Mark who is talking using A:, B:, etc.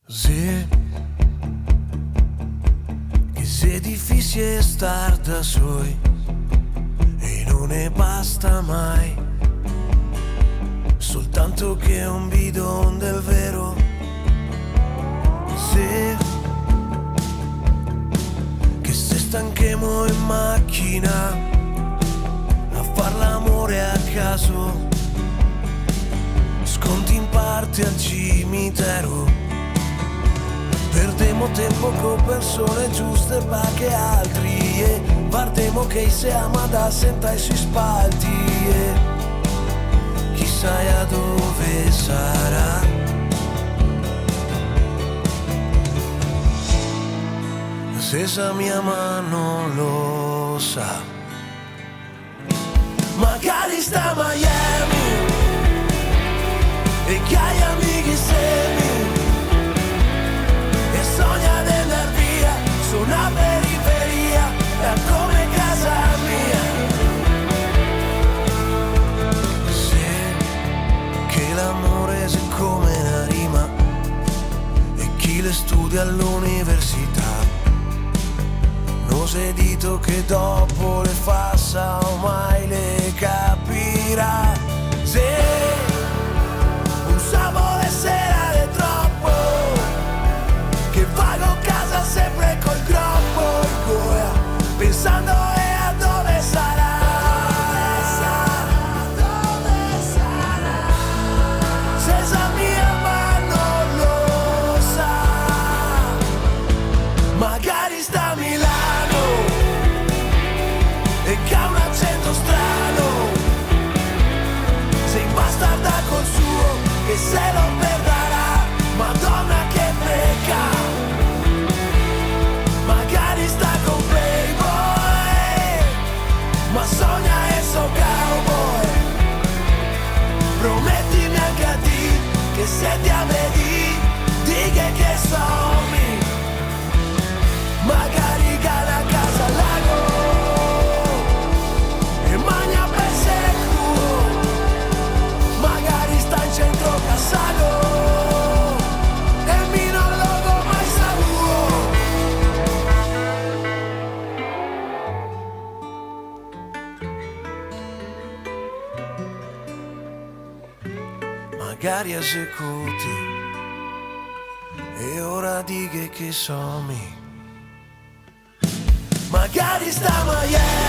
A: Sì, che se difficile star da soli e non ne basta mai, soltanto che un bidon del vero. Sì, che se stanchemo in macchina a far l'amore a caso, sconti in parte al cimitero. Perdemo tempo con persone giuste perché altri e guardiamo che siamo ad assentai sui spalti e chissà a dove sarà. Se sa mia mano lo sa, magari sta a Miami e che hai amici semi e sogna di andar via su una periferia, è come casa mia. Sì, che l'amore è come una rima e chi le studia all'università non si è dito che dopo le fa mai le capirà. Sì, un sabato sera è troppo che vago casa sempre col groppo in gola, pensando a dove sarà. Dove sarà? Se sa mia mano lo sa, magari sta a Milano e che ha un accento strano, sei bastarda col suo che se lo perderà, Madonna che pecca. Magari sta con Playboy, ma sogna e so cowboy. Promettimi anche a te che se ti vedi, dighe che sommi. Magari cala a casa al lago e magna per secolo. Magari sta in centro Cassago e mi non logo mai saluto. Magari esecuti e ora dighe che sommi. Magari sta a Miami